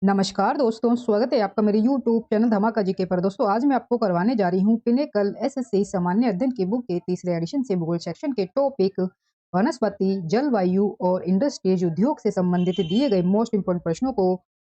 नमस्कार दोस्तों, स्वागत है आपका मेरे यूट्यूब चैनल धमाका जीके पर। दोस्तों आज मैं आपको करवाने जा रही हूँ पिनेकल एसएससी सामान्य अध्ययन की बुक के तीसरे एडिशन से भूगोल सेक्शन के टॉपिक वनस्पति, जलवायु और इंडस्ट्रीज उद्योग से संबंधित दिए गए मोस्ट इंपोर्टेंट प्रश्नों को।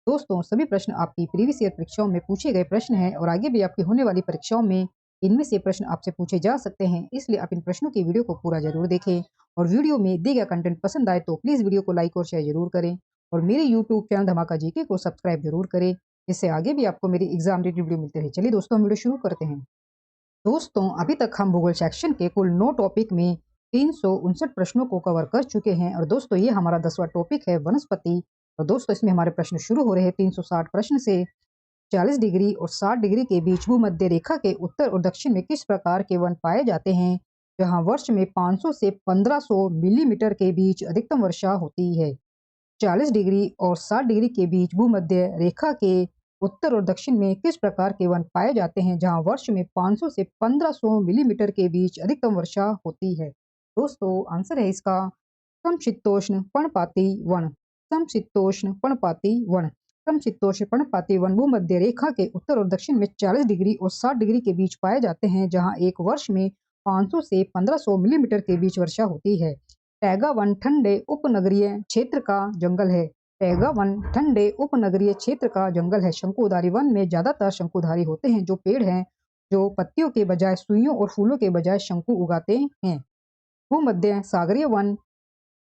दोस्तों सभी प्रश्न आपकी प्रीवियस ईयर परीक्षाओं में पूछे गए प्रश्न हैं और आगे भी आपकी होने वाली परीक्षाओं में इनमें से प्रश्न आपसे पूछे जा सकते हैं, इसलिए आप इन प्रश्नों की वीडियो को पूरा जरूर देखें। और वीडियो में दिए गया कंटेंट पसंद आए तो प्लीज वीडियो को लाइक और शेयर जरूर करें और मेरे यूट्यूब चैनल धमाका जीके को सब्सक्राइब जरूर करें, जिससे आगे भी आपको मेरी एग्जाम रिलेटेड वीडियो मिलते रहे। चलिए दोस्तों हम वीडियो शुरू करते हैं। दोस्तों अभी तक हम भूगोल सेक्शन के कुल 9 टॉपिक में 359 प्रश्नों को कवर कर चुके हैं और दोस्तों ये हमारा 10वां टॉपिक है वनस्पति। और दोस्तों इसमें हमारे प्रश्न शुरू हो रहे हैं 360 प्रश्न से। 40 डिग्री और 60 डिग्री के बीच भूमध्य रेखा के उत्तर और दक्षिण में किस प्रकार के वन पाए जाते हैं, जहां वर्ष में 500 से 1500 मिलीमीटर के बीच अधिकतम वर्षा होती है। 40 डिग्री और 60 डिग्री के बीच भूमध्य रेखा के उत्तर और दक्षिण में किस प्रकार के वन पाए जाते हैं, जहां वर्ष में 500 से 1500 मिलीमीटर के बीच अधिकतम वर्षा होती है। दोस्तों आंसर है इसका समशीतोष्ण पर्णपाती वन। समशीतोष्ण पर्णपाती वन। समशीतोष्ण पर्णपाती वन भूमध्य रेखा के उत्तर और दक्षिण में 40 डिग्री और 60 डिग्री के बीच पाए जाते हैं, जहां एक वर्ष में 500 से 1500 मिलीमीटर के बीच वर्षा होती है। टैगा वन ठंडे उपनगरीय क्षेत्र का जंगल है। टैगा वन ठंडे उपनगरीय क्षेत्र का जंगल है। शंकुधारी वन में ज्यादातर शंकुधारी होते हैं, जो पेड़ हैं जो पत्तियों के बजाय सुइयों और फूलों के बजाय शंकु उगाते हैं। भूमध्य सागरीय वन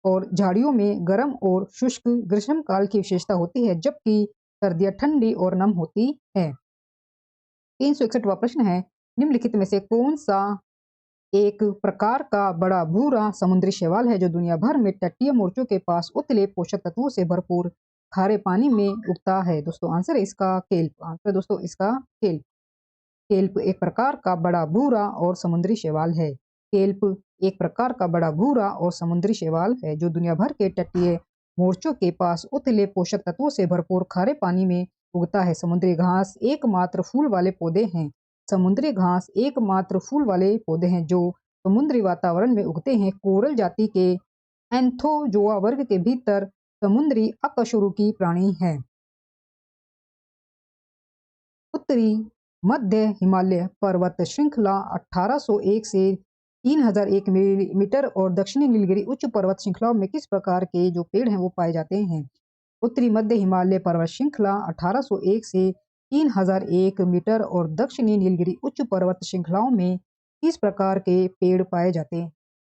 और झाड़ियों में गर्म और शुष्क ग्रीष्म काल की विशेषता होती है, जबकि सर्दियां ठंडी और नम होती है। 361वां प्रश्न है, निम्नलिखित में से कौन सा एक प्रकार का बड़ा भूरा समुद्री शैवाल है जो दुनिया भर में तटीय मोर्चों के पास उतले पोषक तत्वों से भरपूर खारे पानी में उगता है। दोस्तों आंसर है इसका केल्प। आंसर दोस्तों इसका केल्प। केल्प एक प्रकार का बड़ा भूरा और समुद्री शैवाल है। केल्प एक प्रकार का बड़ा भूरा और समुद्री शैवाल है जो दुनिया भर के तटीय मोर्चों के पास उतले पोषक तत्वों से भरपूर खारे पानी में उगता है। समुद्री घास एकमात्र फूल वाले पौधे हैं। समुद्री घास एकमात्र फूल वाले पौधे हैं जो समुद्री वातावरण में उगते हैं। कोरल जाति के एंथोजोआ वर्ग के भीतर समुद्री अकशेरुकी प्राणी है। उत्तरी मध्य हिमालय पर्वत श्रृंखला 1801 से 3001 मिलीमीटर और दक्षिणी नीलगिरी उच्च पर्वत श्रृंखलाओं में किस प्रकार के जो पेड़ हैं वो पाए जाते हैं। उत्तरी मध्य हिमालय पर्वत श्रृंखला 1801 से 3001 मीटर और दक्षिणी नीलगिरी उच्च पर्वत श्रृंखलाओं में किस प्रकार के पेड़ पाए जाते हैं।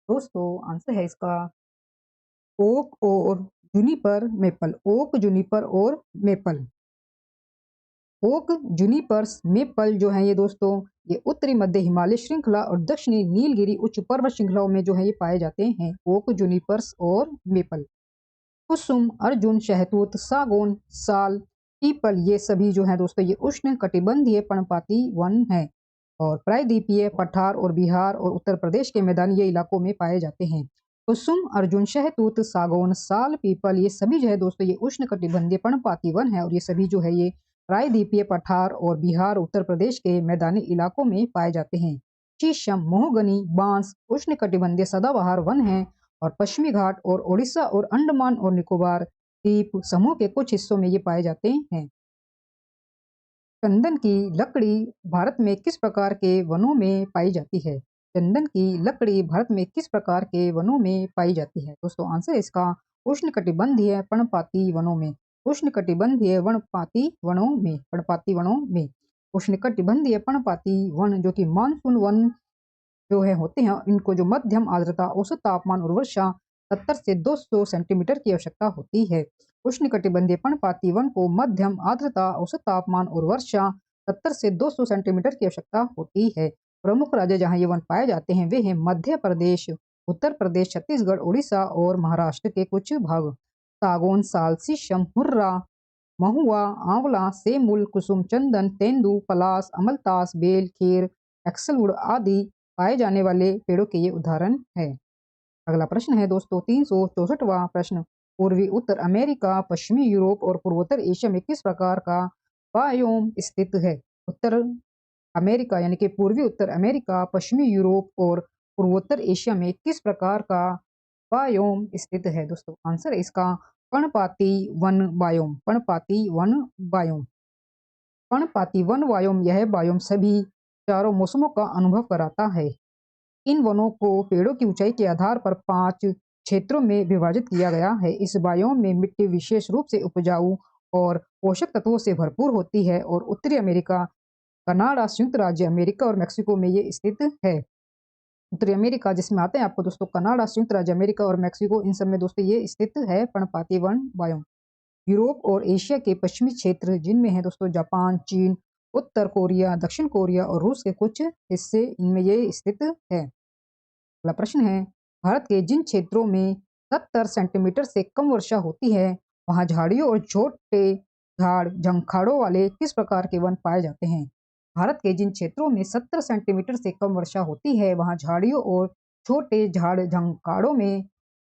दोस्तों आंसर है इसका ओक और जूनिपर मेपल। ओक जूनिपर और मेपल। ओक जूनिपर्स मेपल जो है ये दोस्तों ये उत्तरी मध्य हिमालय श्रृंखला और दक्षिणी नीलगिरी उच्च पर्वत श्रृंखलाओं में जो है ये पाए जाते हैं। ओक जूनिपर्स और मेपल। कुसुम, अर्जुन, शहतूत, सागौन, साल, पीपल ये सभी जो है दोस्तों ये उष्ण कटिबंधीय पर्णपाती वन है और प्रायद्वीपीय पठार और बिहार और उत्तर प्रदेश के मैदानी इलाकों में पाए जाते हैं। कुसुम, अर्जुन, शहतूत, सागौन, साल, पीपल ये सभी जो है दोस्तों ये उष्ण कटिबंधीय पर्णपाती वन है और ये सभी जो है ये प्रायद्वीपीय पठार और बिहार उत्तर प्रदेश के मैदानी इलाकों में पाए जाते हैं। शीशम, मोहगनी, बांस उष्ण कटिबंधीय सदाबहार वन है और पश्चिमी घाट और ओडिशा और अंडमान और निकोबार द्वीप समूह के कुछ हिस्सों में ये पाए जाते हैं। चंदन की लकड़ी भारत में किस प्रकार के वनों में पाई जाती है। चंदन की लकड़ी भारत में किस प्रकार के वनों में पाई जाती है। दोस्तों आंसर है इसका उष्णकटिबंधीय पर्णपाती वनों में। उष्णकटिबंधीय वनपाती वनों में। पर्णपाती वनों में। उष्णकटिबंधीय पर्णपाती वन जो कि मानसून वन जो है होते हैं, इनको जो मध्यम आर्द्रता, औसत तापमान और वर्षा 70 से 200 सेंटीमीटर की आवश्यकता होती है। उष्णकटिबंधीय पर्णपाती वन को मध्यम आर्द्रता, औसत तापमान और वर्षा 70 से 200 सेंटीमीटर की आवश्यकता होती है। प्रमुख राज्य जहाँ ये वन पाए जाते हैं वे हैं मध्य प्रदेश, उत्तर प्रदेश, छत्तीसगढ़, उड़ीसा और महाराष्ट्र के कुछ भाग। सागौन, साल, शीशम, हुर्रा, महुआ, आंवला, सेमूल, कुसुम, चंदन, तेंदू, पलास, अमलतास, बेल, खीर, एक्सलवुड आदि पाए जाने वाले पेड़ों के ये उदाहरण है। अगला प्रश्न है दोस्तों 364वां प्रश्न, पूर्वी उत्तर अमेरिका, पश्चिमी यूरोप और पूर्वोत्तर एशिया में किस प्रकार का बायोम स्थित है। उत्तर अमेरिका यानी कि पूर्वी उत्तर अमेरिका, पश्चिमी यूरोप और पूर्वोत्तर एशिया में किस प्रकार का बायोम स्थित है। दोस्तों आंसर है इसका पर्णपाती वन बायोम, पर्णपाती वन बायोम। पर्णपाती वन बायोम यह बायोम सभी चारों मौसमों का अनुभव कराता है। इन वनों को पेड़ों की ऊंचाई के आधार पर 5 क्षेत्रों में विभाजित किया गया है। इस बायोम में मिट्टी विशेष रूप से उपजाऊ और पोषक तत्वों से भरपूर होती है और उत्तरी अमेरिका, कनाडा, संयुक्त राज्य अमेरिका और मेक्सिको में ये स्थित है। उत्तरी अमेरिका जिसमें आते हैं आपको दोस्तों कनाडा, संयुक्त राज्य अमेरिका और मेक्सिको, इन सब में दोस्तों ये स्थित है पर्णपाती वन बायोम। यूरोप और एशिया के पश्चिमी क्षेत्र जिनमें है दोस्तों जापान, चीन, उत्तर कोरिया, दक्षिण कोरिया और रूस के कुछ हिस्से, इनमें ये स्थित है। अगला प्रश्न है, भारत के जिन क्षेत्रों में 70 सेंटीमीटर से कम वर्षा होती है वहां झाड़ियों और छोटे झाड़ झंखाड़ों वाले किस प्रकार के वन पाए जाते हैं? भारत के जिन क्षेत्रों में 70 सेंटीमीटर से कम वर्षा होती है वहां झाड़ियों और छोटे झाड़ झंखाड़ों में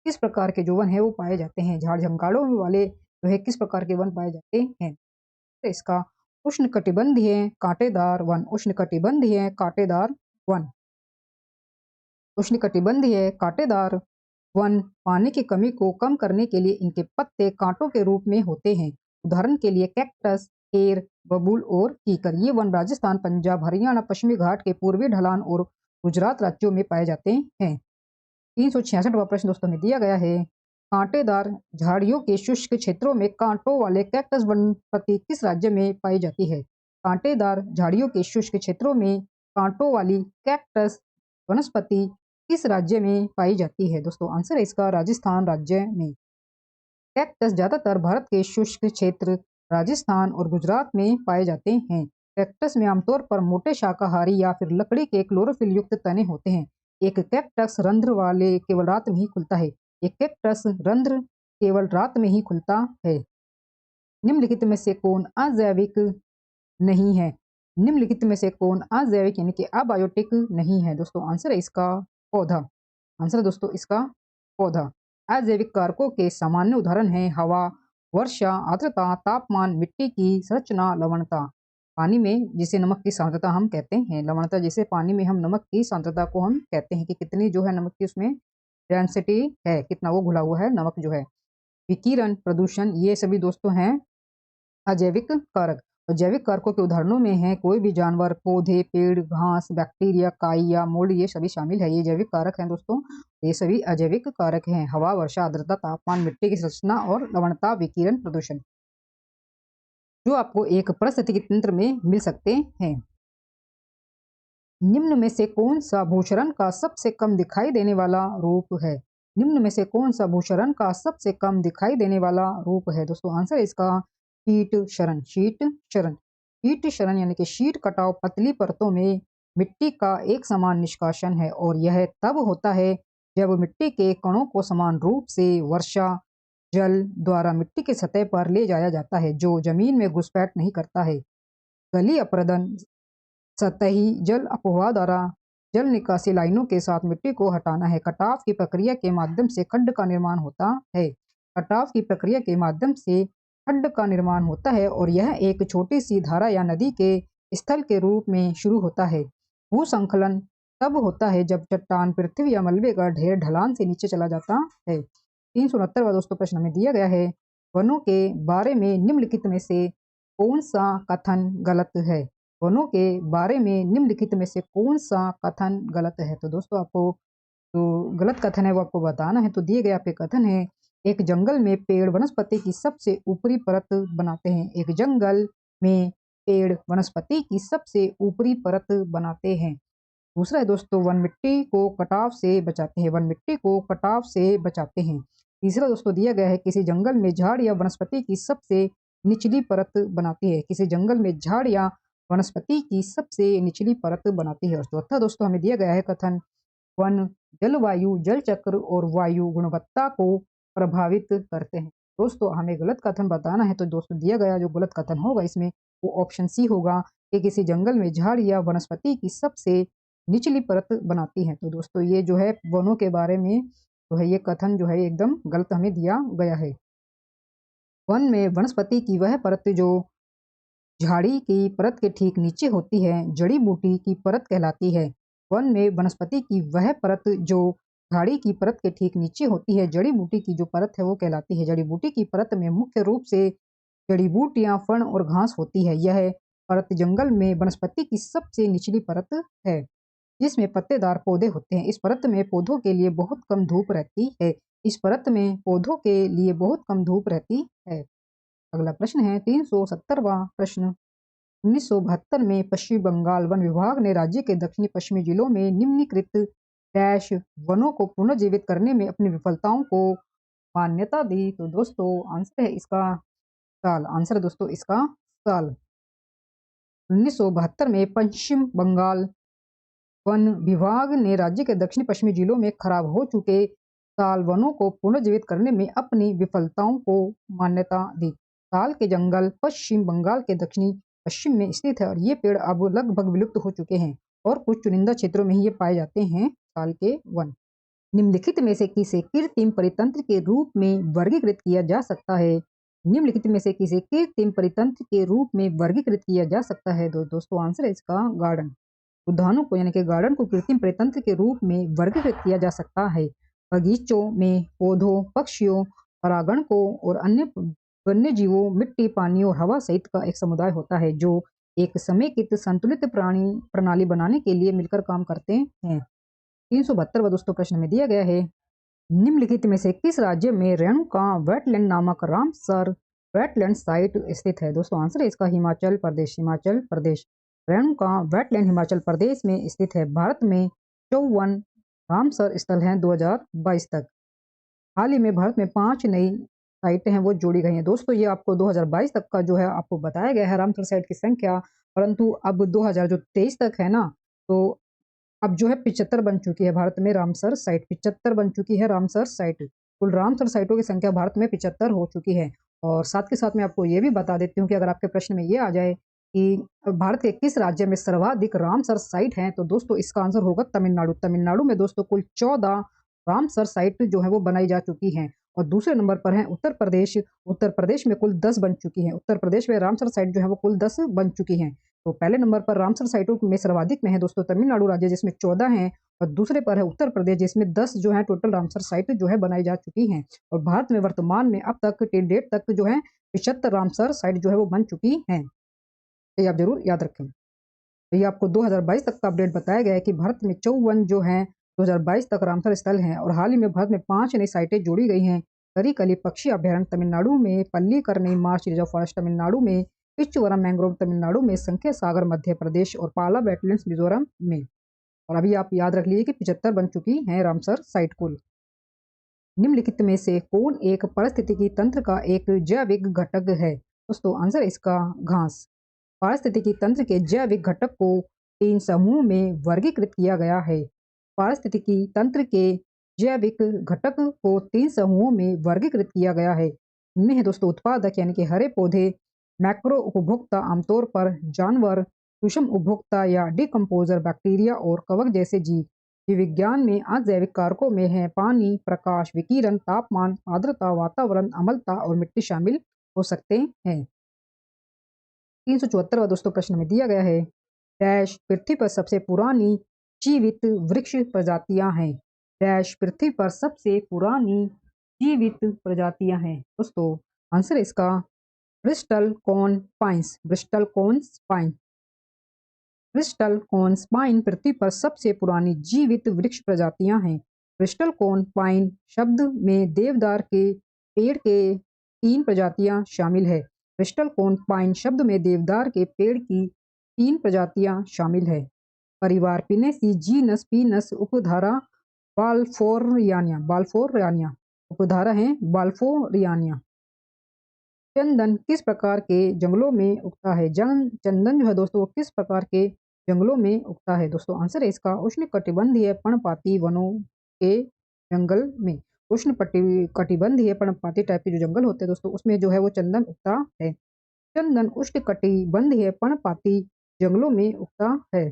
किस प्रकार के जो वन है वो पाए जाते हैं? झाड़ झंखाड़ों वाले जो है किस प्रकार के वन पाए जाते हैं? तो इसका उष्णकटिबंधीय कांटेदार वन, उष्णकटिबंधीय कांटेदार वन। उष्णकटिबंधीय कांटेदार वन पानी की कमी को कम करने के लिए इनके पत्ते कांटों के रूप में होते हैं। उदाहरण के लिए कैक्टस, केर, बबूल और कीकर। ये वन राजस्थान, पंजाब, हरियाणा, पश्चिमी घाट के पूर्वी ढलान और गुजरात राज्यों में पाए जाते हैं। 366वां प्रश्न दोस्तों में दिया गया है, कांटेदार झाड़ियों के शुष्क क्षेत्रों में कांटों वाले कैक्टस वनस्पति किस राज्य में पाई जाती है? कांटेदार झाड़ियों के शुष्क क्षेत्रों में कांटों वाली कैक्टस वनस्पति किस राज्य में पाई जाती है? दोस्तों आंसर है इसका राजस्थान राज्य में। कैक्टस ज्यादातर भारत के शुष्क क्षेत्र राजस्थान और गुजरात में पाए जाते हैं। कैक्टस में आमतौर पर मोटे शाकाहारी या फिर लकड़ी के क्लोरोफिल युक्त तने होते हैं। एक कैक्टस रंध्र वाले केवल रात में ही खुलता है। एक कैक्टस रंध्र केवल रात में ही खुलता है। निम्नलिखित में से कौन अजैविक नहीं है? निम्नलिखित में से कौन अजैविक यानी कि अबायोटिक नहीं है? दोस्तों आंसर है इसका पौधा। आंसर दोस्तों इसका पौधा। अजैविक कारकों के सामान्य उदाहरण हैं हवा, वर्षा, आर्द्रता, तापमान, मिट्टी की संरचना, लवणता। पानी में जिसे नमक की सांद्रता हम कहते हैं, लवणता जिसे पानी में हम नमक की सांद्रता को हम कहते हैं कि कितनी जो है नमक की उसमें डेंसिटी है, कितना वो घुला हुआ है नमक जो है। विकिरण, प्रदूषण, ये सभी दोस्तों हैं अजैविक कारक। और जैविक कारकों के उदाहरणों में है कोई भी जानवर, पौधे, पेड़, घास, बैक्टीरिया, काई या मोल्ड, ये सभी शामिल है। ये जैविक कारक हैं दोस्तों। ये सभी अजैविक कारक हैं। हवा, वर्षा, आर्द्रता, तापमान, मिट्टी की संरचना और लवणता, विकिरण, प्रदूषण, जो आपको एक पारिस्थितिकी तंत्र में मिल सकते हैं। निम्न में से कौन सा भूक्षरण का सबसे कम दिखाई देने वाला रूप है? निम्न में से कौन सा भूक्षरण का सबसे कम दिखाई देने वाला रूप है? दोस्तों आंसर इसका शीट शरण। शीट शरण। शीट शरण यानी कि शीट कटाव पतली परतों में मिट्टी का एक समान निष्कासन है और यह तब होता है जब मिट्टी के कणों को समान रूप से वर्षा जल द्वारा मिट्टी की सतह पर ले जाया जाता है जो जमीन में घुसपैठ नहीं करता है। गली अपरदन सतही जल अपवाह द्वारा जल निकासी लाइनों के साथ मिट्टी को हटाना है। कटाव की प्रक्रिया के माध्यम से खड्ड का निर्माण होता है। कटाव की प्रक्रिया के माध्यम से खड्ड का निर्माण होता है और यह एक छोटी सी धारा या नदी के स्थल के रूप में शुरू होता है। भूसंखलन तब होता है जब चट्टान, पृथ्वी या मलबे का ढेर ढलान से नीचे चला जाता है। 369वां दोस्तों प्रश्न में दिया गया है, वनों के बारे में निम्नलिखित में से कौन सा कथन गलत है? वनों के बारे में निम्नलिखित में से कौन सा कथन गलत है? तो दोस्तों आपको जो गलत कथन है वो आपको बताना है। तो दिए गए आपके कथन है, एक जंगल में पेड़ वनस्पति की सबसे ऊपरी परत बनाते हैं। एक जंगल में पेड़ वनस्पति की सबसे ऊपरी परत बनाते हैं। दूसरा है दोस्तों, वन मिट्टी को कटाव से बचाते हैं। वन मिट्टी को कटाव से बचाते हैं। तीसरा दोस्तों दिया गया है, किसी जंगल में झाड़ या वनस्पति की सबसे निचली परत बनाती है। किसी जंगल में झाड़ या वनस्पति की सबसे निचली परत बनाती है। और चौथा दोस्तों हमें दिया गया है कथन, वन जलवायु, जल चक्र और वायु गुणवत्ता को प्रभावित करते हैं। दोस्तों हमें गलत कथन बताना है तो दोस्तों दिया गया जो गलत कथन होगा इसमें वो ऑप्शन सी होगा कि किसी जंगल में झाड़ या वनस्पति की सबसे निचली परत बनाती है। तो दोस्तों ये जो है वनों के बारे में जो है ये कथन जो है एकदम गलत हमें दिया गया है। वन में वनस्पति की वह परत जो झाड़ी की परत के ठीक नीचे होती है जड़ी बूटी की परत कहलाती है। वन में वनस्पति की वह परत जो झाड़ी की परत के ठीक नीचे होती है। जड़ी बूटी की जो परत है वो कहलाती है। जड़ी बूटी की परत में मुख्य रूप से जड़ी बूटियां, फण और घास होती है। यह परत जंगल में वनस्पति की सबसे निचली परत है, जिसमें पत्तेदार पौधे होते हैं। इस परत में पौधों के लिए बहुत कम धूप रहती है। इस परत में पौधों के लिए बहुत कम धूप रहती है। अगला प्रश्न है 370वां प्रश्न। 1972 में पश्चिम बंगाल वन विभाग ने राज्य के दक्षिणी पश्चिमी जिलों में निम्नलिखित डैश वनों को पुनर्जीवित करने में अपनी विफलताओं को मान्यता दी। तो दोस्तों आंसर है इसका साल। आंसर है दोस्तों इसका साल। 1972 में पश्चिम बंगाल वन विभाग ने राज्य के दक्षिण पश्चिमी जिलों में खराब हो चुके साल वनों को पुनर्जीवित करने में अपनी विफलताओं को मान्यता दी। साल के जंगल पश्चिम बंगाल के दक्षिणी पश्चिम में स्थित है और ये पेड़ अब लगभग विलुप्त हो चुके हैं और कुछ चुनिंदा क्षेत्रों में ही ये पाए जाते हैं साल के वन। निम्नलिखित में से किसे कृत्रिम परितंत्र के रूप में वर्गीकृत किया जा सकता है? निम्नलिखित में से किसे कृत्रिम परितंत्र के रूप में वर्गीकृत किया जा सकता है? दोस्तों आंसर है इसका गार्डन। उद्यानों को यानी कि गार्डन को कृत्रिम परितंत्र के रूप में वर्गीकृत किया जा सकता है। बगीचों में पौधों, पक्षियों, परागण को और अन्य वन्य जीवों, मिट्टी, पानी और हवा सहित का एक समुदाय होता है जो एक समेकित संतुलित प्राणी प्रणाली बनाने के लिए मिलकर काम करते हैं। 372वां दोस्तों प्रश्न में दिया गया है, निम्नलिखित में से किस राज्य में रेणुका वेटलैंड नामक रामसर वेटलैंड साइट स्थित है? दोस्तों आंसर है इसका हिमाचल प्रदेश। हिमाचल प्रदेश। रेणुका वेटलैंड हिमाचल प्रदेश में स्थित है। भारत में 54 रामसर स्थल हैं 2022 तक। हाल ही में भारत में 5 नई साइटें हैं वो जोड़ी गई हैं। दोस्तों ये आपको 2022 तक का जो है आपको बताया गया है रामसर साइट की संख्या, परंतु अब 2023 तक है ना, तो अब जो है 75 बन चुकी है भारत में रामसर साइट। 75 बन चुकी है रामसर साइट। कुल रामसर साइटों की संख्या भारत में 75 हो चुकी है। और साथ के साथ मैं आपको ये भी बता देती हूँ कि अगर आपके प्रश्न में ये आ जाए कि भारत के किस राज्य में सर्वाधिक रामसर साइट हैं, तो दोस्तों इसका आंसर होगा तमिलनाडु। तमिलनाडु में दोस्तों कुल 14 रामसर साइट जो है वो बनाई जा चुकी हैं। और दूसरे नंबर पर है उत्तर प्रदेश। उत्तर प्रदेश में कुल 10 बन चुकी हैं। उत्तर प्रदेश में रामसर साइट जो है वो कुल 10 बन चुकी हैं। तो पहले नंबर पर रामसर साइटों में सर्वाधिक में है दोस्तों तमिलनाडु राज्य, जिसमें 14 हैं। और दूसरे पर है उत्तर प्रदेश, जिसमें 10 जो है टोटल रामसर साइट जो है बनाई जा चुकी हैं। और भारत में वर्तमान में अब तक टिल डेट तक जो है 75 रामसर साइट जो है वो बन चुकी हैं। तो ये आप जरूर याद रखें। तो ये आपको 2022 तक का अपडेट बताया गया है कि भारत में 54 जो है 2022 तक रामसर स्थल हैं। और हाल ही में भारत में 5 नई साइटें जोड़ी गई हैं। करिकली पक्षी अभ्यारण्य तमिलनाडु में, Pallikaranai Marsh reserve forest Tamil Nadu में, पिच्चवरम मैंग्रोव तमिलनाडु में, संख्या सागर मध्य प्रदेश और पाला वेटलैंड्स मिजोरम में। और अभी आप याद रख लीजिए कि 75 बन चुकी हैं रामसर साइट कुल। निम्नलिखित में से कौन एक पारिस्थितिकी तंत्र का एक जैविक घटक है? दोस्तों आंसर इसका घास। पारिस्थितिकी तंत्र के जैविक घटक को 3 समूह में वर्गीकृत किया गया है। पारिस्थितिकी तंत्र के जैविक घटक को 3 समूहों में वर्गीकृत किया गया है। इनमें है दोस्तों उत्पादक यानी कि हरे पौधे, मैक्रो उपभोक्ता आमतौर पर जानवर, सूक्ष्म उपभोक्ता या डिकम्पोजर बैक्टीरिया और कवक जैसे जीव। जीव विज्ञान में अजैविक कारकों में है पानी, प्रकाश, विकिरण, तापमान, आर्द्रता, वातावरण, अम्लता और मिट्टी शामिल हो सकते हैं। 374वां दोस्तों प्रश्न में दिया गया है, डैश पृथ्वी पर सबसे पुरानी जीवित वृक्ष प्रजातियां हैं। डैश पृथ्वी पर सबसे पुरानी जीवित प्रजातियां हैं। दोस्तों आंसर इसका bristlecone pines. Bristlecone pine. Bristlecone pine पृथ्वी पर सबसे पुरानी जीवित वृक्ष प्रजातियां हैं। ब्रिस्टल कॉर्न पाइन शब्द में देवदार के पेड़ के 3 प्रजातियां शामिल है। ब्रिस्टल कॉर्न पाइन शब्द में देवदार के पेड़ की 3 प्रजातियां शामिल है। परिवार पिनेसी, जीनस पीनस, उपधारा बाल्फोरियानिया। बाल्फोरियानिया उपधारा है बाल्फोरियानिया। चंदन किस प्रकार के जंगलों में उगता है? चंदन जो है दोस्तों वो किस प्रकार के जंगलों में उगता है? दोस्तों आंसर है इसका उष्णकटिबंधीय पर्णपाती वनों के जंगल में। उष्णकटिबंधीय पर्णपाती टाइप के जो जंगल होते हैं दोस्तों उसमें जो है वो चंदन उगता है। चंदन उष्णकटिबंधीय पर्णपाती जंगलों में उगता है।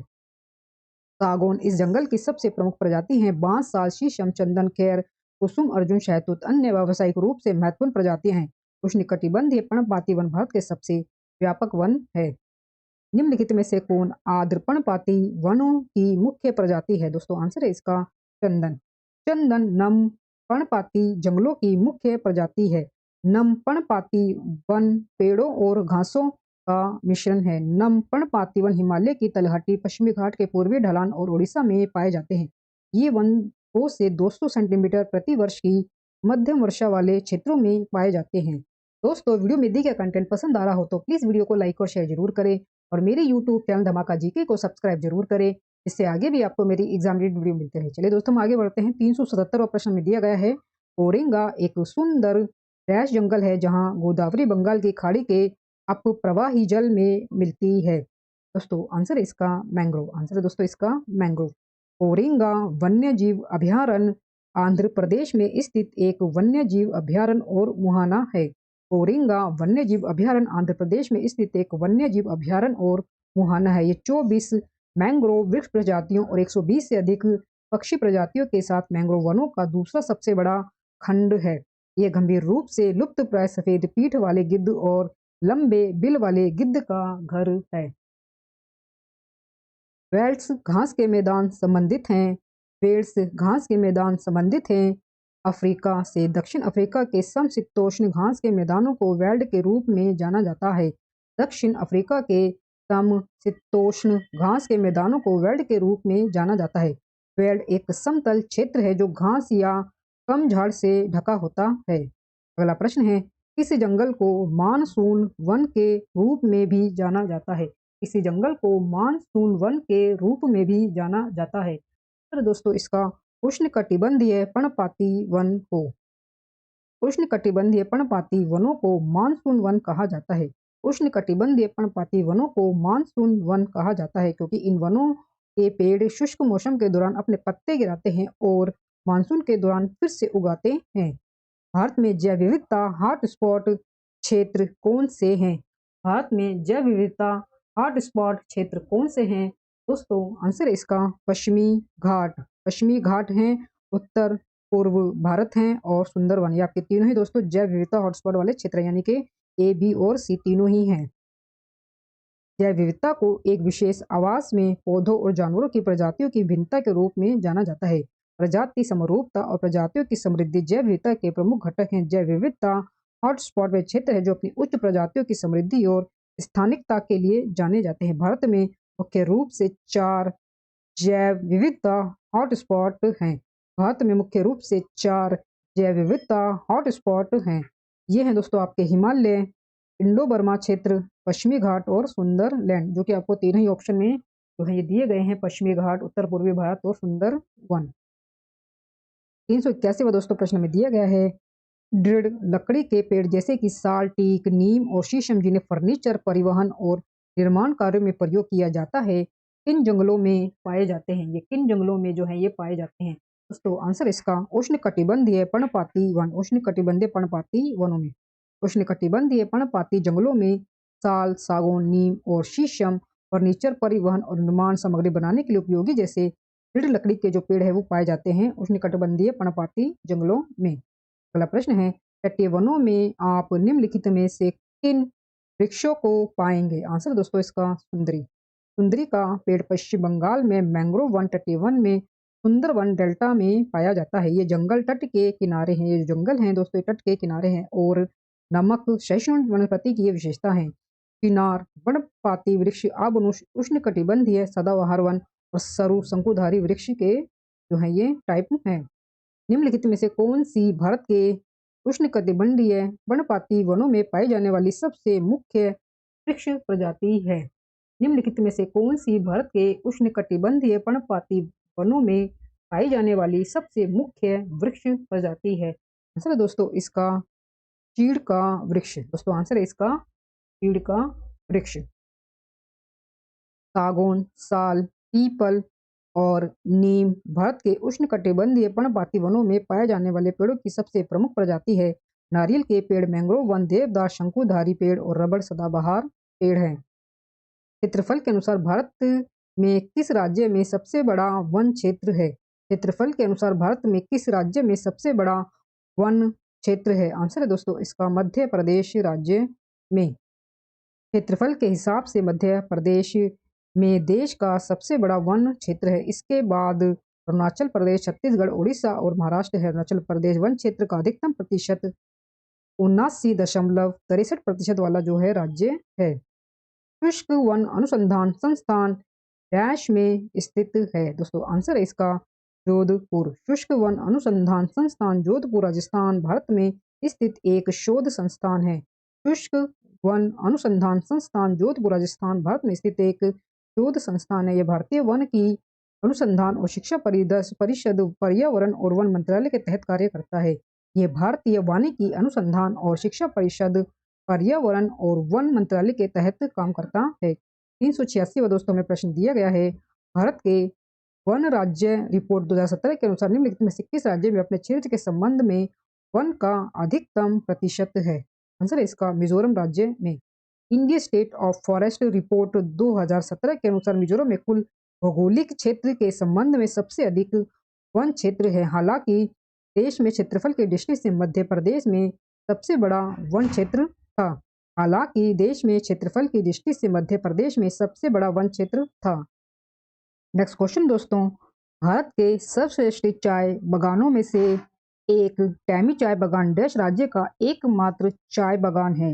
सागौन इस जंगल की सबसे प्रमुख प्रजाति है। बांस, साल, शीशम, चंदन, खैर, कुसुम, अर्जुन, शहतूत अन्य व्यावसायिक रूप से महत्वपूर्ण प्रजातियां हैं। उष्णकटिबंधीय पर्णपाती वन भारत के सबसे व्यापक वन है। निम्नलिखित में से कौन आर्द्र पर्णपाती वनों की मुख्य प्रजाति है? दोस्तों आंसर है इसका चंदन। चंदन नम पर्णपाती जंगलों की मुख्य प्रजाति है। नम पर्णपाती वन पेड़ों और घासों का मिश्रण है। नम पर्णपाती वन हिमालय की तलहटी, पश्चिमी घाट के पूर्वी ढलान और उड़ीसा में पाए जाते हैं। ये वन 100 से 200 सेंटीमीटर प्रति वर्ष की मध्यम वर्षा वाले क्षेत्रों में पाए जाते हैं। दोस्तों, वीडियो में दिए गए कंटेंट पसंद आ रहा हो तो प्लीज़ वीडियो को लाइक और शेयर जरूर करें और मेरे यूट्यूब चैनल धमाका जीके को सब्सक्राइब जरूर करें। इससे आगे भी आपको मेरी एग्जाम रिलेटेड वीडियो मिलते रहे। चलिए दोस्तों, हम आगे बढ़ते हैं। 377वां प्रश्न में दिया गया है, ओरिंगा एक सुंदर डैश जंगल है जहां गोदावरी बंगाल की खाड़ी के अपप्रवाही जल में मिलती है। दोस्तों, आंसर है इसका मैंग्रोव। आंसर है दोस्तों इसका मैंग्रोव। ओरिंगा वन्य जीव अभयारण्य आंध्र प्रदेश में स्थित एक वन्य जीव अभयारण्य और मुहाना है। ओरिंगा वन्य जीव अभयारण्य आंध्र प्रदेश में स्थित एक वन्य जीव अभयारण्य और मुहाना है। ये 24 मैंग्रोव वृक्ष प्रजातियों और 120 से अधिक पक्षी प्रजातियों के साथ मैंग्रोव वनों का दूसरा सबसे बड़ा खंड है। ये गंभीर रूप से लुप्त प्राय सफेद पीठ वाले गिद्ध और लंबे बिल वाले गिद्ध का घर है। वेल्स घास के मैदान संबंधित हैं। वेल्स घास के मैदान संबंधित हैं। अफ्रीका से दक्षिण अफ्रीका के समशीतोष्ण घास के मैदानों को वेल्ड के रूप में जाना जाता है। दक्षिण अफ्रीका के समशीतोष्ण घास के मैदानों को वेल्ड के रूप में जाना जाता है। वेल्ड एक समतल क्षेत्र है जो घास या कम झाड़ से ढका होता है। अगला प्रश्न है, किस जंगल को मानसून वन के रूप में भी जाना जाता है? किसी जंगल को मानसून वन के रूप में भी जाना जाता है। तो दोस्तों, इसका उष्णकटिबंधीय पर्णपाती वन को उष्णकटिबंधीय पर्णपाती वनों को मानसून वन कहा जाता है। उष्णकटिबंधीय पर्णपाती वनों को मानसून वन कहा जाता है क्योंकि इन वनों के पेड़ शुष्क मौसम के दौरान अपने पत्ते गिराते हैं और मानसून के दौरान फिर से उगाते हैं। भारत में जैव विविधता हॉटस्पॉट क्षेत्र कौन से हैं? भारत में जैव विविधता हॉटस्पॉट क्षेत्र कौन से हैं? दोस्तों, आंसर इसका पश्चिमी घाट। पश्चिमी घाट हैं, उत्तर पूर्व भारत हैं और सुंदरवन। ये आपके तीनों ही दोस्तों जैव विविधता हॉटस्पॉट वाले क्षेत्र यानी कि ए, बी और सी तीनों ही हैं। जैव विविधता को एक विशेष आवास में पौधों और जानवरों की प्रजातियों की भिन्नता के रूप में जाना जाता है। प्रजाति समरूपता और प्रजातियों की समृद्धि जैव विविधता के प्रमुख घटक हैं। जैव विविधता हॉटस्पॉट वे क्षेत्र है जो अपनी उच्च प्रजातियों की समृद्धि और स्थानिकता के लिए जाने जाते हैं। भारत में मुख्य रूप से 4 जैव विविधता हॉटस्पॉट हैं। भारत में मुख्य रूप से 4 जैव विविधता हॉटस्पॉट हैं। ये हैं दोस्तों आपके हिमालय, इंडो बर्मा क्षेत्र, पश्चिमी घाट और सुंदरलैंड, जो कि आपको तीनों ही ऑप्शन में जो है ये दिए गए हैं, पश्चिमी घाट, उत्तर पूर्वी भारत और सुंदरवन। 381वां दोस्तों प्रश्न में दिया गया है, दृढ़ लकड़ी के पेड़ जैसे कि साल, टीक, नीम और शीशम जिन्हें फर्नीचर, परिवहन और निर्माण कार्यों में प्रयोग किया जाता है, किन जंगलों में पाए जाते हैं? ये किन जंगलों में जो है ये पाए जाते हैं? दोस्तों, आंसर इसका उष्णकटिबंधीय पर्णपाती वन। उष्णकटिबंधीय पर्णपाती वनों में, उष्णकटिबंधीय पर्णपाती जंगलों में साल, सागौन, नीम और शीशम फर्नीचर, परिवहन और निर्माण सामग्री बनाने के लिए उपयोगी जैसे दृढ़ लकड़ी के जो पेड़ है वो पाए जाते हैं उष्णकटिबंधीय पर्णपाती जंगलों में। अगला प्रश्न है, तटीय वनों में आप निम्नलिखित में से किन वृक्षों को पाएंगे? आंसर दोस्तों इसका सुंदरी। सुंदरी का पेड़ पश्चिम बंगाल में मैंग्रोव वन, तटीय वन में, सुंदरवन डेल्टा में पाया जाता है। ये जंगल तट के किनारे हैं। ये जो जंगल हैं दोस्तों तट के किनारे हैं और नमक सहिष्णु वनस्पति की ये विशेषता है। चिनार पर्णपाती वृक्ष अब उष्णकटिबंधीय सदाबहार वन और सरु शंकुधारी वृक्ष के जो है ये टाइप हैं। निम्नलिखित में से कौन सी भारत के उष्णकटिबंधीय पर्णपाती वनों में पाई जाने वाली सबसे मुख्य वृक्ष प्रजाति है? निम्नलिखित में से कौन सी भारत के उष्णकटिबंधीय पर्णपाती वनों में पाई जाने वाली सबसे मुख्य वृक्ष प्रजाति है? आंसर है दोस्तों इसका चीड़ का वृक्ष। दोस्तों, आंसर है इसका चीड़ का वृक्ष। सागौन, साल, पीपल और नीम भारत के उष्णकटिबंधीय पर्णपाती वनों में पाए जाने वाले पेड़ों की सबसे प्रमुख प्रजाति है। नारियल के पेड़, मैंग्रोव वन, देवदार, शंकुधारी पेड़ और रबड़ सदाबहार पेड़ है। क्षेत्रफल के अनुसार भारत में किस राज्य में सबसे बड़ा वन क्षेत्र है? क्षेत्रफल के अनुसार भारत में किस राज्य में सबसे बड़ा वन क्षेत्र है? आंसर है दोस्तों इसका मध्य प्रदेश राज्य में। क्षेत्रफल के हिसाब से मध्य प्रदेश में देश का सबसे बड़ा वन क्षेत्र है। इसके बाद अरुणाचल प्रदेश, छत्तीसगढ़, उड़ीसा और महाराष्ट्र है। अरुणाचल प्रदेश वन क्षेत्र का अधिकतम प्रतिशत 79.63% वाला जो है राज्य है। शुष्क वन अनुसंधान संस्थान डैश में स्थित है। दोस्तों आंसर है इसका जोधपुर। शुष्क वन अनुसंधान संस्थान जोधपुर राजस्थान भारत में स्थित एक शोध संस्थान है। शुष्क वन अनुसंधान संस्थान जोधपुर राजस्थान भारत में स्थित एक शोध संस्थान है। यह भारतीय वन की अनुसंधान और शिक्षा परिषद पर्यावरण और वन मंत्रालय के तहत कार्य करता है। यह भारतीय वानिकी अनुसंधान और शिक्षा परिषद पर्यावरण और वन मंत्रालय के तहत काम करता है। 386वां दोस्तों में प्रश्न दिया गया है, भारत के वन राज्य रिपोर्ट 2017 के अनुसार निम्नलिखित में से किस राज्य में अपने क्षेत्र के संबंध में वन का अधिकतम प्रतिशत है। आंसर है इसका मिजोरम राज्य में। India state of forest report 2017 के अनुसार मिजोरम में कुल भौगोलिक क्षेत्र के संबंध में सबसे अधिक वन क्षेत्र है। हालांकि देश में क्षेत्रफल की दृष्टि से मध्य प्रदेश में सबसे बड़ा वन क्षेत्र था। हालांकि देश में क्षेत्रफल की दृष्टि से मध्य प्रदेश में सबसे बड़ा वन क्षेत्र था। नेक्स्ट क्वेश्चन दोस्तों, भारत के सर्वश्रेष्ठ चाय बागानों में से एक टैमी चाय बागान डैश राज्य का एकमात्र चाय बागान है।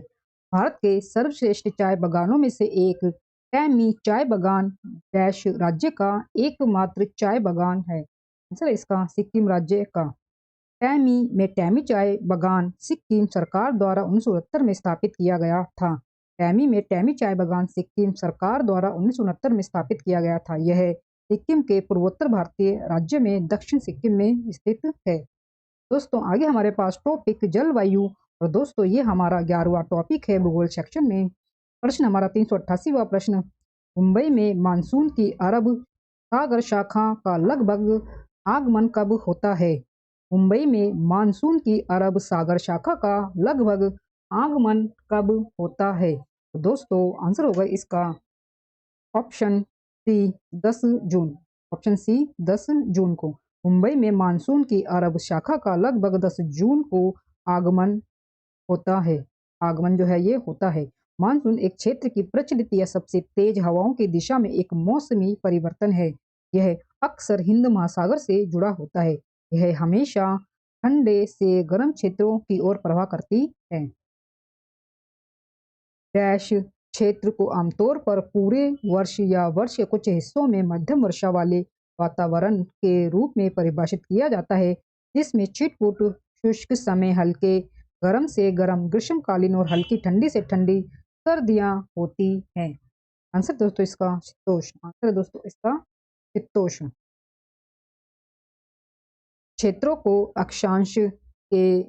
भारत के सर्वश्रेष्ठ चाय बागानों में से एक टैमी चाय बागान डैश राज्य का एकमात्र चाय बागान है। आंसर है इसका सिक्किम राज्य का। टैमी में टैमी चाय बागान सिक्किम सरकार द्वारा 1969 में स्थापित किया गया था। टैमी में टैमी चाय बागान सिक्किम सरकार द्वारा 1969 में स्थापित किया गया था। यह सिक्किम के पूर्वोत्तर भारतीय राज्य में दक्षिण सिक्किम में स्थित है। दोस्तों आगे हमारे पास टॉपिक जलवायु और दोस्तों ये हमारा 11वां टॉपिक है भूगोल सेक्शन में। प्रश्न हमारा 388वां प्रश्न, मुंबई में मानसून की अरब सागर शाखा का लगभग आगमन कब होता है। मुंबई में मानसून की अरब सागर शाखा का लगभग आगमन कब होता है। तो दोस्तों आंसर होगा इसका ऑप्शन सी 10 जून। ऑप्शन सी 10 जून को मुंबई में मानसून की अरब शाखा का लगभग 10 जून को आगमन होता है। आगमन जो है ये होता है। मानसून एक क्षेत्र की प्रचलित या सबसे तेज हवाओं की दिशा में एक मौसमी परिवर्तन है। यह अक्सर हिंद महासागर से जुड़ा होता है। यह हमेशा ठंडे से गर्म क्षेत्रों की ओर प्रवाह करती है। डैश क्षेत्र को आमतौर पर पूरे वर्ष या वर्ष के कुछ हिस्सों में मध्यम वर्षा वाले वातावरण के रूप में परिभाषित किया जाता है, जिसमें छिटपुट शुष्क समय, हल्के गर्म से गर्म ग्रीष्मकालीन और हल्की ठंडी से ठंडी सर्दियां होती हैं। आंसर दोस्तों इसका शीतोष्ण। आंसर है दोस्तों इसका शीतोष्ण। क्षेत्रों को अक्षांश के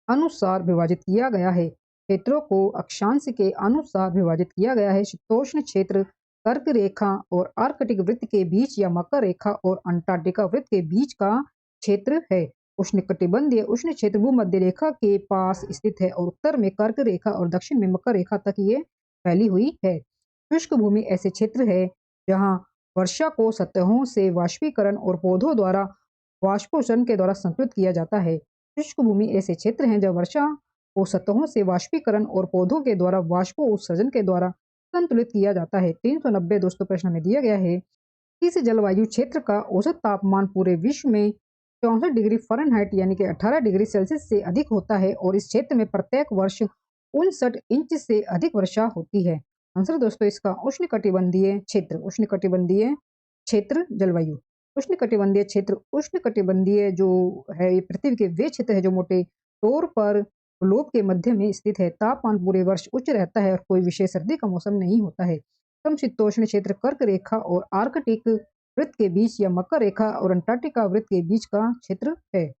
अनुसार विभाजित किया गया है। क्षेत्रों को अक्षांश के अनुसार विभाजित किया गया है। शीतोष्ण क्षेत्र कर्क रेखा और आर्कटिक वृत्त के बीच या मकर रेखा और अंटार्कटिका वृत्त के बीच का क्षेत्र है। उष्णकटिबंधीय उष्ण क्षेत्र भूमध्य रेखा के पास स्थित है और उत्तर में कर्क रेखा और दक्षिण में मकर रेखा तक ये फैली हुई है। शुष्क भूमि ऐसे क्षेत्र है जहाँ वर्षा को सतहों से वाष्पीकरण और पौधों द्वारा वाष्पोत्सर्जन के द्वारा संतुलित किया जाता है। शुष्क भूमि ऐसे क्षेत्र हैं जब वर्षा को सतहों से वाष्पीकरण और पौधों के द्वारा वाष्पोत्सर्जन के द्वारा संतुलित किया जाता है। 390 दोस्तों प्रश्न में दिया गया है, इस जलवायु क्षेत्र का औसत तापमान पूरे विश्व में 64 डिग्री फ़ारेनहाइट यानी कि 18 डिग्री सेल्सियस से अधिक होता है और इस क्षेत्र में प्रत्येक वर्ष 59 इंच से अधिक वर्षा होती है। आंसर दोस्तों इसका उष्णकटिबंधीय क्षेत्र। उष्णकटिबंधीय क्षेत्र जलवायु। उष्णकटिबंधीय क्षेत्र उष्णकटिबंधीय जो है ये पृथ्वी के वे क्षेत्र है जो मोटे तौर पर ग्लोब के मध्य में स्थित है। तापमान पूरे वर्ष उच्च रहता है और कोई विशेष सर्दी का मौसम नहीं होता है। समशीतोष्ण क्षेत्र कर्क रेखा और आर्कटिक वृत्त के बीच या मकर रेखा और अंटार्कटिका वृत्त के बीच का क्षेत्र है।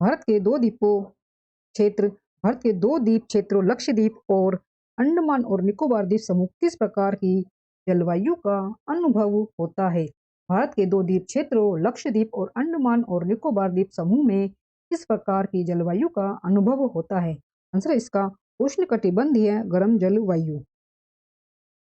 भारत के दो द्वीप क्षेत्रों लक्षद्वीप और अंडमान और निकोबार द्वीप समूह किस प्रकार की जलवायु का अनुभव होता है। भारत के दो द्वीप क्षेत्रों लक्षद्वीप और अंडमान और निकोबार द्वीप समूह में किस प्रकार की जलवायु का अनुभव होता है। आंसर इसका उष्णकटिबंधीय गर्म जलवायु।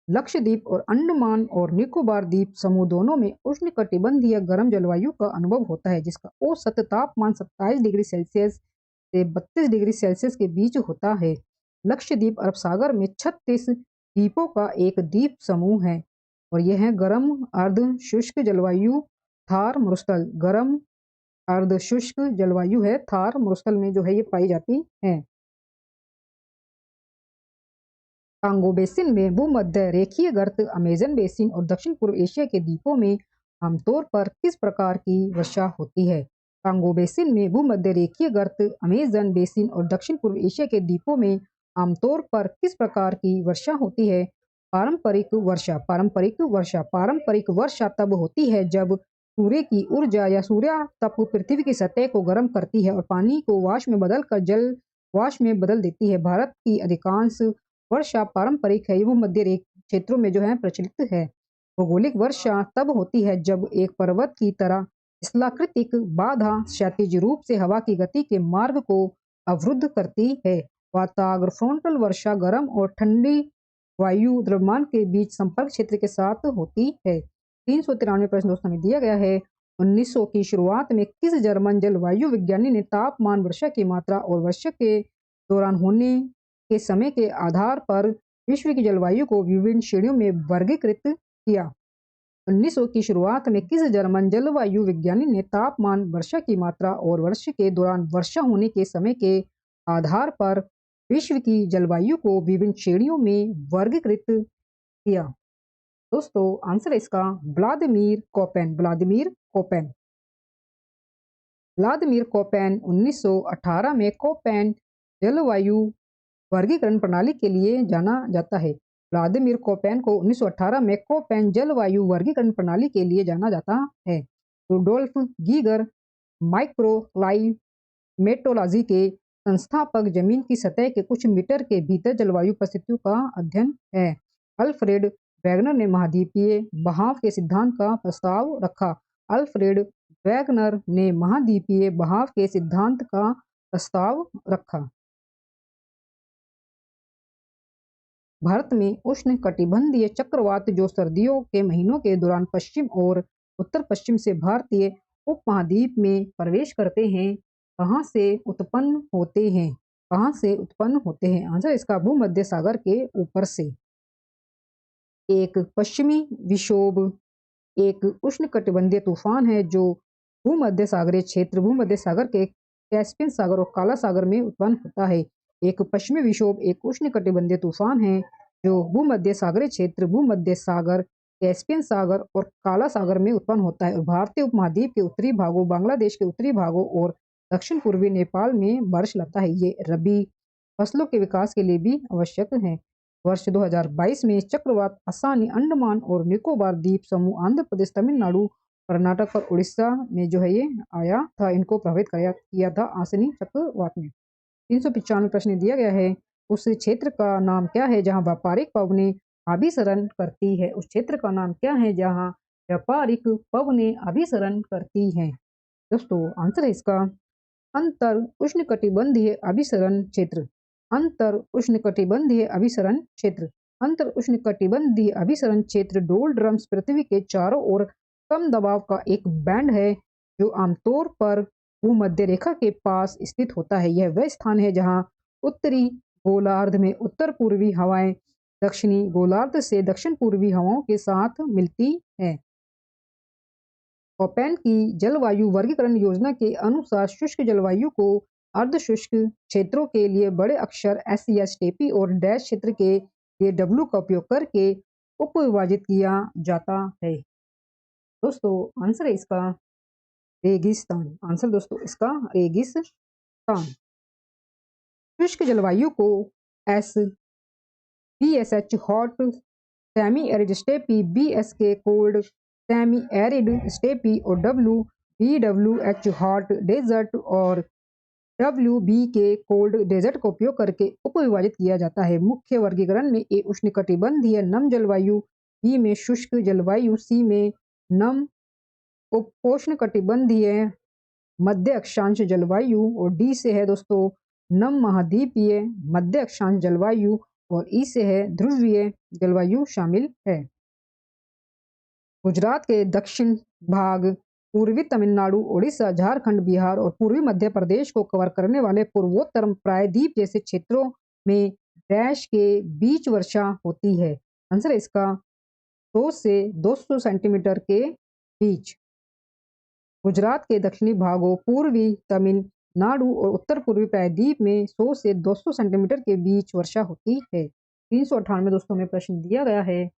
लक्षद्वीप और अंडमान और निकोबार द्वीप समूह दोनों में उष्णकटिबंधीय गर्म जलवायु का अनुभव होता है, जिसका औसत तापमान 27 डिग्री सेल्सियस से 32 डिग्री सेल्सियस के बीच होता है। लक्षद्वीप अरब सागर में 36 द्वीपों का एक द्वीप समूह है और यह गर्म अर्ध शुष्क जलवायु थार मरुस्थल गर्म अर्ध शुष्क जलवायु है, थार मरुस्थल में जो है ये पाई जाती है। कांगो बेसिन में भूमध्य रेखीय गर्त अमेजन बेसिन और दक्षिण पूर्व एशिया के द्वीपों में आमतौर पर किस प्रकार की वर्षा होती है? कांगो बेसिन में भूमध्य रेखीय गर्त अमेजन बेसिन और दक्षिण पूर्व एशिया के द्वीपों में आमतौर पर किस प्रकार की वर्षा होती है? पारंपरिक वर्षा तब होती है जब सूर्य की ऊर्जा या सूर्य तप पृथ्वी की सतह को गर्म करती है और पानी को वाष्प में बदलकर जल वाष्प में बदल देती है। भारत की अधिकांश वर्षा पारंपरिक है, वो मध्य रेख क्षेत्रों में जो है प्रचलित है। भौगोलिक वर्षा तब होती है जब एक पर्वत की तरह स्थलाकृतिक बाधा क्षैतिज रूप से हवा की गति के मार्ग को अवरुद्ध करती है। वाताग्र फ्रंटल वर्षा गर्म और ठंडी वायु द्रव्यमान के बीच संपर्क क्षेत्र के साथ होती है। 393 प्रश्न दोस्तों में दिया गया है। 1900 की शुरुआत में किस जर्मन जलवायु विज्ञानी ने तापमान वर्षा की मात्रा और वर्षा के दौरान होने के समय के आधार पर विश्व की जलवायु को विभिन्न श्रेणियों में वर्गीकृत किया? 1900 की शुरुआत में किस जर्मन जलवायु विज्ञानी ने तापमान वर्षा की मात्रा और वर्षा के दौरान वर्षा होने के समय के आधार पर विश्व की जलवायु को विभिन्न श्रेणियों में वर्गीकृत किया? दोस्तों आंसर है इसका व्लादिमीर कोपेन। व्लादिमीर कोपेन 1918 में कोपेन जलवायु वर्गीकरण प्रणाली के लिए जाना जाता है। व्लादिमीर कोपेन को 1918 में कोपेन जलवायु वर्गीकरण प्रणाली के लिए जाना जाता है। रुडोल्फ गीगर माइक्रोक्लाइमेटोलॉजी के संस्थापक जमीन की सतह के कुछ मीटर के भीतर जलवायु परिस्थितियों का अध्ययन है। अल्फ्रेड वैगनर ने महाद्वीपीय बहाव के सिद्धांत का प्रस्ताव रखा। अल्फ्रेड वैगनर ने महाद्वीपीय बहाव के सिद्धांत का प्रस्ताव रखा। भारत में उष्ण कटिबंधीय चक्रवात जो सर्दियों के महीनों के दौरान पश्चिम और उत्तर पश्चिम से भारतीय उपमहाद्वीप में प्रवेश करते हैं, कहाँ से उत्पन्न होते हैं? आंसर इसका भूमध्य सागर के ऊपर से। एक पश्चिमी विक्षोभ एक उष्णकटिबंधीय तूफान है जो भूमध्य सागर के कैस्पियन सागर और काला सागर में उत्पन्न होता है। एक पश्चिमी विक्षोभ एक उष्णकटिबंधीय तूफान है जो भूमध्य सागर, कैस्पियन सागर और काला सागर में उत्पन्न होता है और भारतीय उपमहाद्वीप के उत्तरी भागों, बांग्लादेश के उत्तरी भागों और दक्षिण पूर्वी नेपाल में बारिश लाता है। ये रबी फसलों के विकास के लिए भी आवश्यक है। वर्ष 2022 में चक्रवात आसानी अंडमान और निकोबार द्वीप समूह, आंध्र प्रदेश, तमिलनाडु, कर्नाटक और उड़ीसा में जो है ये आया था, इनको प्रभावित किया था आसनी चक्रवात ने। 395 प्रश्न दिया गया है। उस क्षेत्र का नाम क्या है जहां व्यापारिक पवनें अभिसरण करती है? उस क्षेत्र का नाम क्या है जहां व्यापारिक पवनें अभिसरण करती हैं? दोस्तों आंसर है इसका अंतर उष्णकटिबंधीय अभिसरण क्षेत्र। अंतर उष्णकटिबंधीय अभिसरण क्षेत्र डोलड्रम्स पृथ्वी के चारों ओर कम दबाव का एक बैंड है जो आमतौर पर भूमध्य रेखा के पास स्थित होता है। यह वह स्थान है जहां उत्तरी गोलार्ध में उत्तर पूर्वी हवाएं दक्षिणी गोलार्ध से दक्षिण पूर्वी हवाओं के साथ मिलती हैं। कोपेन की जलवायु वर्गीकरण योजना के अनुसार शुष्क जलवायु को अर्धशुष्क क्षेत्रों के लिए बड़े अक्षर SES टेपी और डैश क्षेत्र के लिए W का उपयोग करके उपविभाजित किया जाता है। दोस्तों आंसर है इसका रेगिस्तान। शुष्क जलवायु को BSH hot semi arid steppe, BSK cold semi arid steppe और BWH हॉट डेजर्ट और WBK कोल्ड डेजर्ट का उपयोग करके उपविभाजित किया जाता है। मुख्य वर्गीकरण में A उष्णकटिबंधीय नम जलवायु, B में शुष्क जलवायु, C में नम उपोष्णकटिबंधीय मध्य अक्षांश जलवायु और D से है दोस्तों नम महाद्वीपीय मध्य अक्षांश जलवायु और E से है ध्रुवीय जलवायु शामिल है। गुजरात के दक्षिण भाग, पूर्वी तमिलनाडु, ओडिशा, झारखंड, बिहार और पूर्वी मध्य प्रदेश को कवर करने वाले पूर्वोत्तर प्रायद्वीप जैसे क्षेत्रों में डैश के बीच वर्षा होती है। आंसर है इसका 100 से 200 सेंटीमीटर के बीच। गुजरात के दक्षिणी भागों, पूर्वी तमिलनाडु और उत्तर पूर्वी प्रायद्वीप में 100 से 200 सेंटीमीटर के बीच वर्षा होती है। 398 दोस्तों में प्रश्न दिया गया है,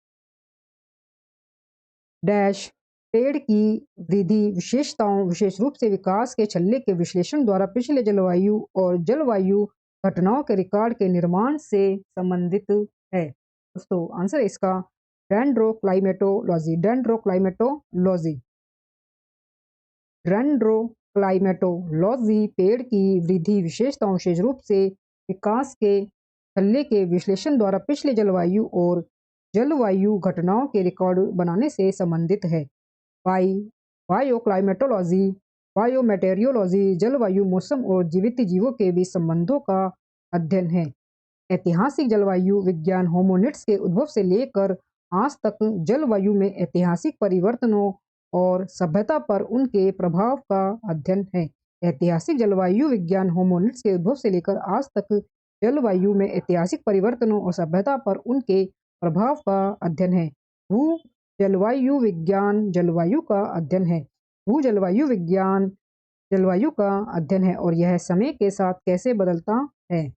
डैश पेड़ की वृद्धि विशेषताओं विशेष रूप से विकास के छल्ले के विश्लेषण द्वारा पिछले जलवायु और जलवायु घटनाओं के रिकॉर्ड के निर्माण से संबंधित है। दोस्तों आंसर है इसका डेंड्रोक्लाइमेटोलॉजी। डेंड्रोक्लाइमेटोलॉजी डेंड्रोक्लाइमेटोलॉजी पेड़ की वृद्धि विशेषताओं विशेष रूप से विकास के छल्ले के विश्लेषण द्वारा पिछले जलवायु और जलवायु घटनाओं के रिकॉर्ड बनाने से संबंधित है। बायोक्लाइमेटोलॉजी बायोमेटेरियोलॉजी जलवायु, मौसम और जीवित जीवों के बीच संबंधों का अध्ययन है। ऐतिहासिक जलवायु विज्ञान होमोनिड्स के उद्भव से लेकर आज तक जलवायु में ऐतिहासिक परिवर्तनों और सभ्यता पर उनके प्रभाव का अध्ययन है। ऐतिहासिक जलवायु विज्ञान होमोनिड्स के उद्भव से लेकर आज तक जलवायु में ऐतिहासिक परिवर्तनों और सभ्यता पर उनके प्रभाव का अध्ययन है। भू जलवायु विज्ञान जलवायु का अध्ययन है। भू जलवायु विज्ञान जलवायु का अध्ययन है और यह समय के साथ कैसे बदलता है।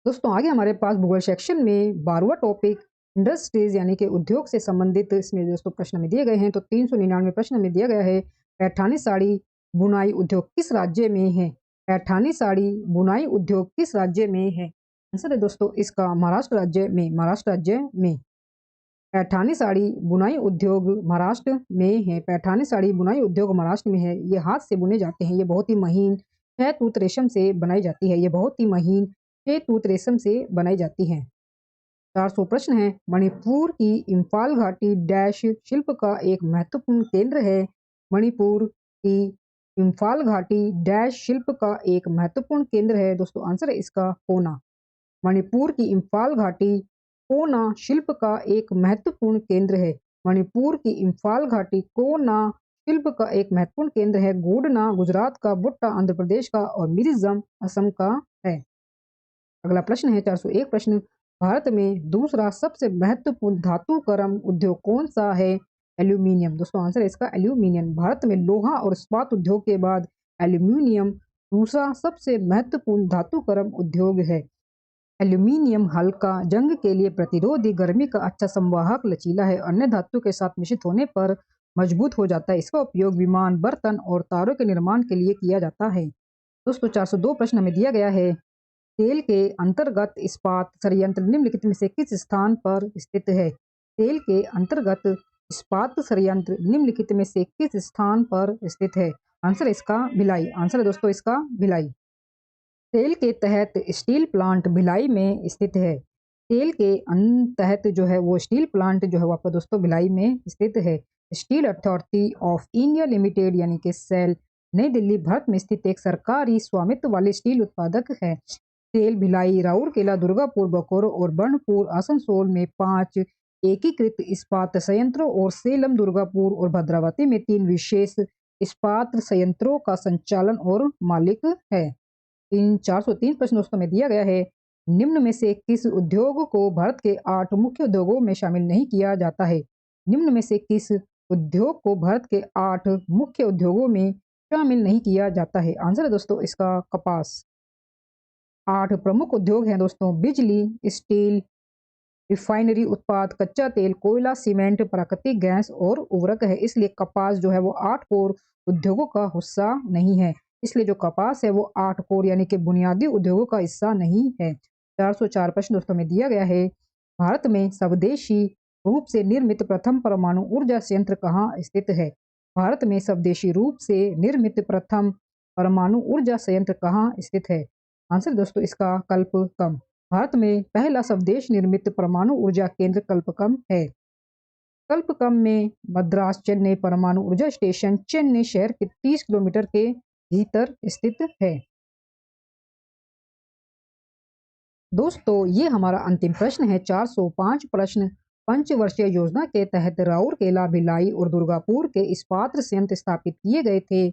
दोस्तों आगे हमारे पास भूगोल सेक्शन में 12वां टॉपिक इंडस्ट्रीज यानी कि उद्योग से संबंधित इसमें दोस्तों प्रश्न में दिए गए हैं। तो 399 प्रश्न में दिया गया है, पैठानी साड़ी बुनाई उद्योग किस राज्य में है। पैठानी साड़ी बुनाई उद्योग किस राज्य में है। आंसर है दोस्तों इसका महाराष्ट्र राज्य में। महाराष्ट्र राज्य में पैठानी साड़ी बुनाई उद्योग महाराष्ट्र में है। पैठानी साड़ी बुनाई उद्योग महाराष्ट्र में है। ये हाथ से बुने जाते हैं। ये बहुत ही महीन 6 तूत रेशम से बनाई जाती है। ये बहुत ही महीन 6 तूत रेशम से बनाई जाती है। 400 प्रश्न है, मणिपुर की इम्फाल घाटी डैश शिल्प का एक महत्वपूर्ण केंद्र है। मणिपुर की इम्फाल घाटी डैश शिल्प का एक महत्वपूर्ण केंद्र है। दोस्तों आंसर है इसका कोना। मणिपुर की इम्फाल घाटी कोना शिल्प का एक महत्वपूर्ण केंद्र है। मणिपुर की इम्फाल घाटी कोना शिल्प का एक महत्वपूर्ण केंद्र है। गोडना गुजरात का, बुट्टा आंध्र प्रदेश का और मिरिजम असम का है। अगला प्रश्न है 401 प्रश्न, भारत में दूसरा सबसे महत्वपूर्ण धातुकर्म उद्योग कौन सा है। एल्यूमिनियम। दोस्तों आंसर है इसका एल्यूमिनियम। भारत में लोहा और इस्पात उद्योग के बाद एल्यूमिनियम दूसरा सबसे महत्वपूर्ण धातुकर्म उद्योग है। एल्यूमीनियम हल्का, जंग के लिए प्रतिरोधी, गर्मी का अच्छा संवाहक, लचीला है। अन्य धातु के साथ मिश्रित होने पर मजबूत हो जाता है। इसका उपयोग विमान, बर्तन और तारों के निर्माण के लिए किया जाता है। दोस्तों 402 प्रश्न में दिया गया है, तेल के अंतर्गत इस्पात संयंत्र निम्नलिखित में से किस स्थान पर स्थित है। तेल के अंतर्गत इस्पात संयंत्र निम्नलिखित में से किस स्थान पर स्थित है। आंसर इसका भिलाई। आंसर है दोस्तों इसका भिलाई। तेल के तहत स्टील प्लांट भिलाई में स्थित है। तेल के तहत जो है वो स्टील प्लांट जो है वो आपका दोस्तों भिलाई में स्थित है। Steel authority of India limited यानी कि सेल नई दिल्ली भारत में स्थित एक सरकारी स्वामित्व वाली स्टील उत्पादक है। सेल भिलाई, राउरकेला, दुर्गापुर, बोकारो और बर्नपुर आसनसोल में 5 एकीकृत इस्पात संयंत्रों और सेलम, दुर्गापुर और भद्रावती में 3 विशेष इस्पात संयंत्रों का संचालन और मालिक है। इन 403 प्रश्न दोस्तों में दिया गया है, निम्न में से किस उद्योग को भारत के 8 मुख्य उद्योगों में शामिल नहीं किया जाता है। निम्न में से किस उद्योग को भारत के 8 मुख्य उद्योगों में शामिल नहीं किया जाता है। आंसर है दोस्तों इसका कपास। 8 प्रमुख उद्योग हैं दोस्तों, बिजली, स्टील, रिफाइनरी उत्पाद, कच्चा तेल, कोयला, सीमेंट, प्राकृतिक गैस और उर्वरक है। इसलिए कपास जो है वो 8 कोर उद्योगों का हिस्सा नहीं है। इसलिए जो कपास है वो 8 कोर यानी कि बुनियादी उद्योगों का हिस्सा नहीं है। 404 प्रश्न दोस्तों में दिया गया है, भारत में स्वदेशी रूप से निर्मित प्रथम परमाणु ऊर्जा संयंत्र कहाँ स्थित है। भारत में स्वदेशी रूप से निर्मित प्रथम परमाणु ऊर्जा संयंत्र कहाँ स्थित है। आंसर दोस्तों इसका कल्पकम। भारत में पहला स्वदेश निर्मित परमाणु ऊर्जा केंद्र कल्पकम है। कल्पकम में मद्रास चेन्नई परमाणु ऊर्जा स्टेशन चेन्नई शहर के 30 किलोमीटर के भीतर स्थित है। दोस्तों ये हमारा अंतिम प्रश्न है 405 प्रश्न। पंचवर्षीय योजना के तहत राउरकेला, भिलाई और दुर्गापुर के इस्पात संयंत्र स्थापित किए गए थे।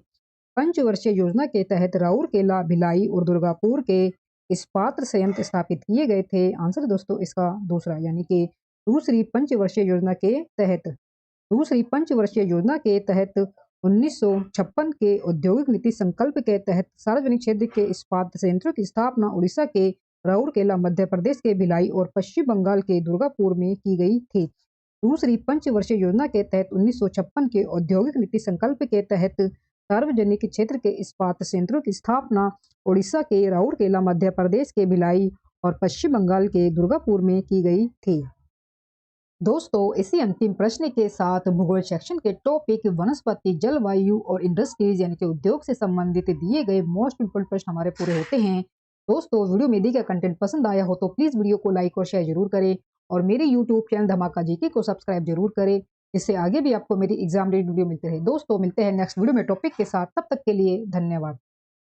पंचवर्षीय योजना के तहत राउरकेला, भिलाई और दुर्गापुर के इस्पात संयंत्र स्थापित किए गए थे। आंसर दोस्तों इसका दूसरा यानी कि दूसरी पंचवर्षीय योजना के तहत। दूसरी पंचवर्षीय योजना के तहत 1956 के औद्योगिक नीति संकल्प के तहत सार्वजनिक क्षेत्र के इस्पात संयंत्रों की स्थापना उड़ीसा के राउरकेला, मध्य प्रदेश के भिलाई और पश्चिम बंगाल के दुर्गापुर में की गई थी। दूसरी पंचवर्षीय योजना के तहत 1956 के औद्योगिक नीति संकल्प के तहत सार्वजनिक क्षेत्र के इस्पात संयंत्रों की स्थापना उड़ीसा के राउरकेला, मध्य प्रदेश के भिलाई और पश्चिम बंगाल के दुर्गापुर में की गई थी। दोस्तों, इसी अंतिम प्रश्न के साथ भूगोल सेक्शन के टॉपिक वनस्पति, जलवायु और इंडस्ट्रीज यानी कि उद्योग से संबंधित दिए गए मोस्ट इंपोर्टेंट प्रश्न हमारे पूरे होते हैं। दोस्तों, वीडियो में दिए गए कंटेंट पसंद आया हो तो प्लीज वीडियो को लाइक और शेयर जरूर करें और मेरे यूट्यूब चैनल धमाका जीके को सब्सक्राइब जरूर करें, जिससे आगे भी आपको मेरी एग्जाम रिलेटेड वीडियो मिलते रहे। दोस्तों, मिलते हैं नेक्स्ट वीडियो में टॉपिक के साथ, तब तक के लिए धन्यवाद।